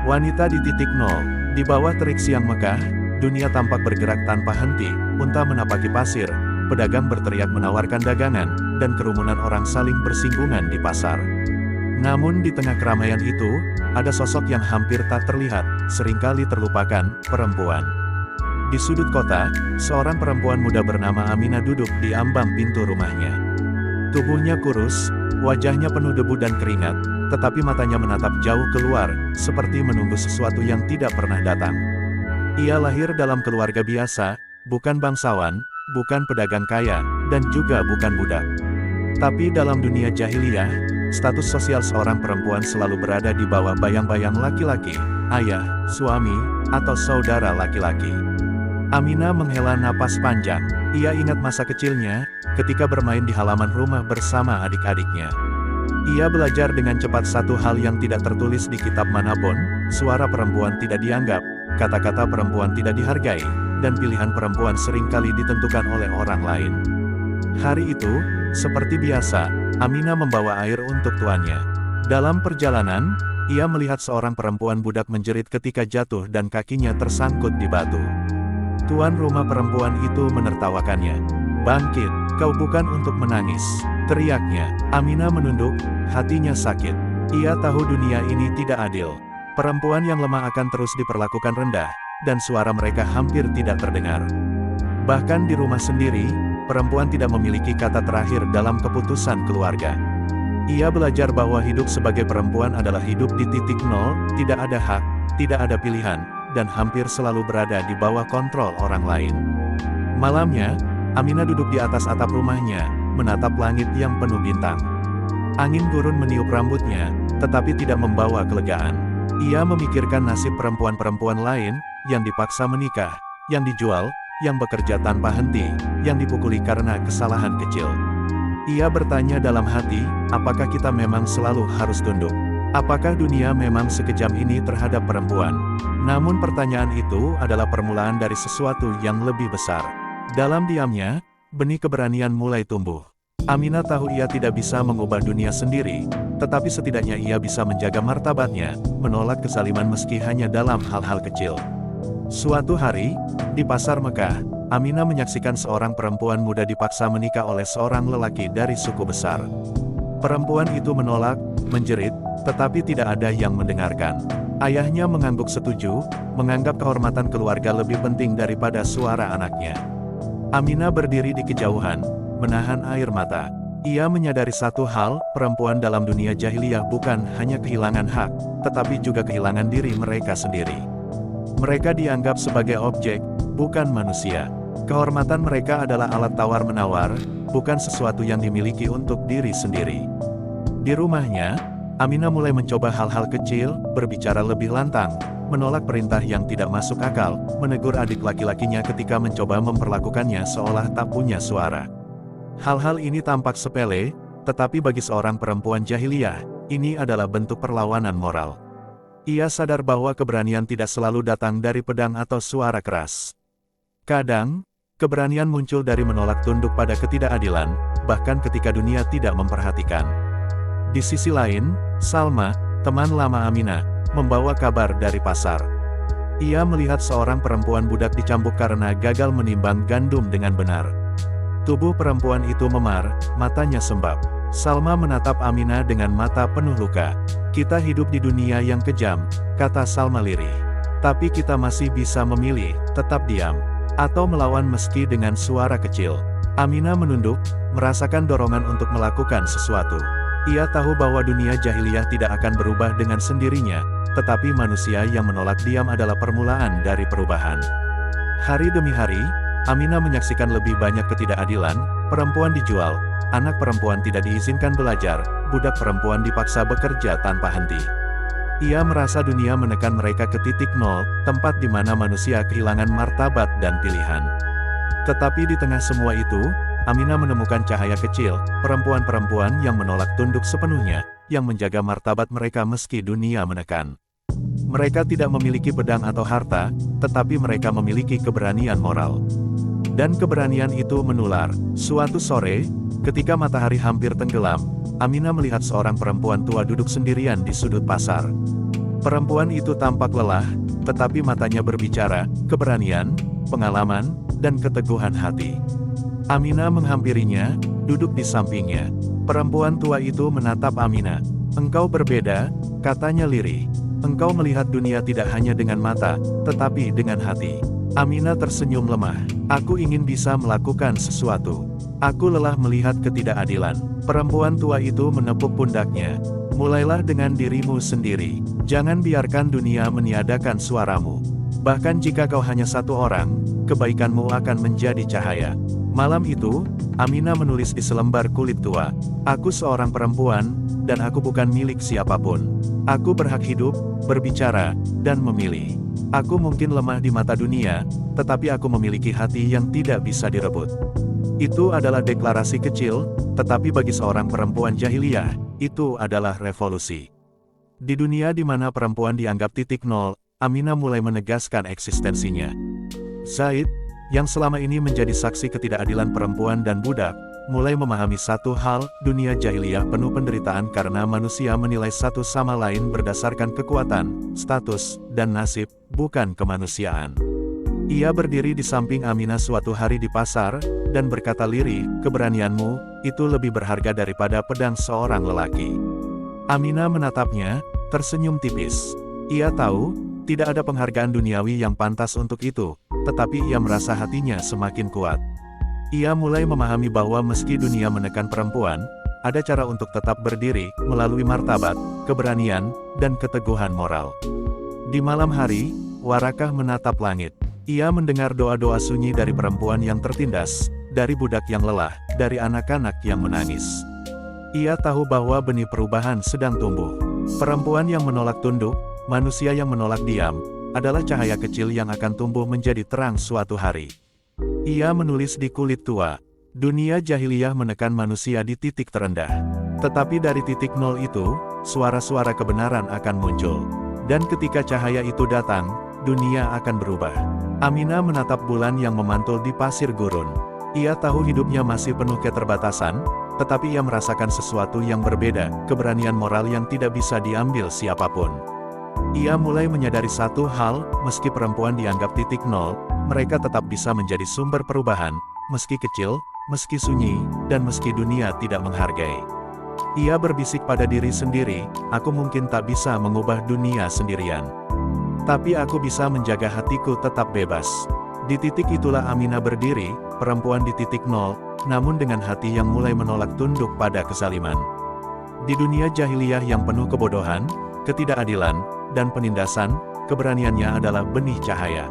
Wanita di titik nol. Di bawah terik siang megah, dunia tampak bergerak tanpa henti, unta menapaki pasir, pedagang berteriak menawarkan dagangan, dan kerumunan orang saling bersinggungan di pasar. Namun di tengah keramaian itu, ada sosok yang hampir tak terlihat, seringkali terlupakan, perempuan. Di sudut kota, seorang perempuan muda bernama Aminah duduk di ambang pintu rumahnya. Tubuhnya kurus, wajahnya penuh debu dan keringat, tetapi matanya menatap jauh keluar, seperti menunggu sesuatu yang tidak pernah datang. Ia lahir dalam keluarga biasa, bukan bangsawan, bukan pedagang kaya, dan juga bukan budak. Tapi dalam dunia jahiliyah, status sosial seorang perempuan selalu berada di bawah bayang-bayang laki-laki, ayah, suami, atau saudara laki-laki. Aminah menghela napas panjang. Ia ingat masa kecilnya, ketika bermain di halaman rumah bersama adik-adiknya. Ia belajar dengan cepat satu hal yang tidak tertulis di kitab manapun, suara perempuan tidak dianggap, kata-kata perempuan tidak dihargai, dan pilihan perempuan seringkali ditentukan oleh orang lain. Hari itu, seperti biasa, Aminah membawa air untuk tuannya. Dalam perjalanan, ia melihat seorang perempuan budak menjerit ketika jatuh dan kakinya tersangkut di batu. Tuan rumah perempuan itu menertawakannya. "Bangkit, kau bukan untuk menangis," teriaknya. Aminah menunduk, hatinya sakit. Ia tahu dunia ini tidak adil. Perempuan yang lemah akan terus diperlakukan rendah, dan suara mereka hampir tidak terdengar. Bahkan di rumah sendiri, perempuan tidak memiliki kata terakhir dalam keputusan keluarga. Ia belajar bahwa hidup sebagai perempuan adalah hidup di titik nol, tidak ada hak, tidak ada pilihan, dan hampir selalu berada di bawah kontrol orang lain. Malamnya, Aminah duduk di atas atap rumahnya, menatap langit yang penuh bintang. Angin gurun meniup rambutnya, tetapi tidak membawa kelegaan. Ia memikirkan nasib perempuan-perempuan lain, yang dipaksa menikah, yang dijual, yang bekerja tanpa henti, yang dipukuli karena kesalahan kecil. Ia bertanya dalam hati, apakah kita memang selalu harus tunduk? Apakah dunia memang sekejam ini terhadap perempuan? Namun pertanyaan itu adalah permulaan dari sesuatu yang lebih besar. Dalam diamnya, benih keberanian mulai tumbuh. Aminah tahu ia tidak bisa mengubah dunia sendiri, tetapi setidaknya ia bisa menjaga martabatnya, menolak kezaliman meski hanya dalam hal-hal kecil. Suatu hari, di pasar Mekah, Aminah menyaksikan seorang perempuan muda dipaksa menikah oleh seorang lelaki dari suku besar. Perempuan itu menolak, menjerit, tetapi tidak ada yang mendengarkan. Ayahnya mengangguk setuju, menganggap kehormatan keluarga lebih penting daripada suara anaknya. Aminah berdiri di kejauhan, menahan air mata. Ia menyadari satu hal, perempuan dalam dunia jahiliyah bukan hanya kehilangan hak, tetapi juga kehilangan diri mereka sendiri. Mereka dianggap sebagai objek, bukan manusia. Kehormatan mereka adalah alat tawar-menawar, bukan sesuatu yang dimiliki untuk diri sendiri. Di rumahnya, Aminah mulai mencoba hal-hal kecil, berbicara lebih lantang, menolak perintah yang tidak masuk akal, menegur adik laki-lakinya ketika mencoba memperlakukannya seolah tak punya suara. Hal-hal ini tampak sepele, tetapi bagi seorang perempuan jahiliyah, ini adalah bentuk perlawanan moral. Ia sadar bahwa keberanian tidak selalu datang dari pedang atau suara keras. Kadang, keberanian muncul dari menolak tunduk pada ketidakadilan, bahkan ketika dunia tidak memperhatikan. Di sisi lain, Salma, teman lama Aminah, membawa kabar dari pasar. Ia melihat seorang perempuan budak dicambuk karena gagal menimbang gandum dengan benar. Tubuh perempuan itu memar, matanya sembab. Salma menatap Aminah dengan mata penuh luka. "Kita hidup di dunia yang kejam," kata Salma lirih. "Tapi kita masih bisa memilih, tetap diam, atau melawan meski dengan suara kecil." Aminah menunduk, merasakan dorongan untuk melakukan sesuatu. Ia tahu bahwa dunia jahiliyah tidak akan berubah dengan sendirinya, tetapi manusia yang menolak diam adalah permulaan dari perubahan. Hari demi hari, Aminah menyaksikan lebih banyak ketidakadilan, perempuan dijual, anak perempuan tidak diizinkan belajar, budak perempuan dipaksa bekerja tanpa henti. Ia merasa dunia menekan mereka ke titik nol, tempat di mana manusia kehilangan martabat dan pilihan. Tetapi di tengah semua itu, Aminah menemukan cahaya kecil, perempuan-perempuan yang menolak tunduk sepenuhnya, yang menjaga martabat mereka meski dunia menekan. Mereka tidak memiliki pedang atau harta, tetapi mereka memiliki keberanian moral. Dan keberanian itu menular. Suatu sore, ketika matahari hampir tenggelam, Aminah melihat seorang perempuan tua duduk sendirian di sudut pasar. Perempuan itu tampak lelah, tetapi matanya berbicara, keberanian, pengalaman, dan keteguhan hati. Aminah menghampirinya, duduk di sampingnya. Perempuan tua itu menatap Aminah. "Engkau berbeda," katanya lirih. "Engkau melihat dunia tidak hanya dengan mata, tetapi dengan hati." Aminah tersenyum lemah. "Aku ingin bisa melakukan sesuatu. Aku lelah melihat ketidakadilan." Perempuan tua itu menepuk pundaknya. "Mulailah dengan dirimu sendiri. Jangan biarkan dunia meniadakan suaramu. Bahkan jika kau hanya satu orang, kebaikanmu akan menjadi cahaya." Malam itu, Aminah menulis di selembar kulit tua, "Aku seorang perempuan, dan aku bukan milik siapapun. Aku berhak hidup, berbicara, dan memilih. Aku mungkin lemah di mata dunia, tetapi aku memiliki hati yang tidak bisa direbut." Itu adalah deklarasi kecil, tetapi bagi seorang perempuan jahiliyah, itu adalah revolusi. Di dunia di mana perempuan dianggap titik nol, Aminah mulai menegaskan eksistensinya. Zaid, yang selama ini menjadi saksi ketidakadilan perempuan dan budak, mulai memahami satu hal, dunia jahiliyah penuh penderitaan karena manusia menilai satu sama lain berdasarkan kekuatan, status, dan nasib, bukan kemanusiaan. Ia berdiri di samping Aminah suatu hari di pasar, dan berkata lirih, "Keberanianmu, itu lebih berharga daripada pedang seorang lelaki." Aminah menatapnya, tersenyum tipis. Ia tahu, tidak ada penghargaan duniawi yang pantas untuk itu, tetapi ia merasa hatinya semakin kuat. Ia mulai memahami bahwa meski dunia menekan perempuan, ada cara untuk tetap berdiri, melalui martabat, keberanian, dan keteguhan moral. Di malam hari, Warakah menatap langit. Ia mendengar doa-doa sunyi dari perempuan yang tertindas, dari budak yang lelah, dari anak-anak yang menangis. Ia tahu bahwa benih perubahan sedang tumbuh. Perempuan yang menolak tunduk, manusia yang menolak diam, adalah cahaya kecil yang akan tumbuh menjadi terang suatu hari. Ia menulis di kulit tua, dunia jahiliyah menekan manusia di titik terendah. Tetapi dari titik nol itu, suara-suara kebenaran akan muncul. Dan ketika cahaya itu datang, dunia akan berubah. Aminah menatap bulan yang memantul di pasir gurun. Ia tahu hidupnya masih penuh keterbatasan, tetapi ia merasakan sesuatu yang berbeda, keberanian moral yang tidak bisa diambil siapapun. Ia mulai menyadari satu hal, meski perempuan dianggap titik nol, mereka tetap bisa menjadi sumber perubahan, meski kecil, meski sunyi, dan meski dunia tidak menghargai. Ia berbisik pada diri sendiri, "Aku mungkin tak bisa mengubah dunia sendirian. Tapi aku bisa menjaga hatiku tetap bebas." Di titik itulah Aminah berdiri, perempuan di titik nol, namun dengan hati yang mulai menolak tunduk pada kezaliman. Di dunia jahiliyah yang penuh kebodohan, ketidakadilan, dan penindasan, keberaniannya adalah benih cahaya.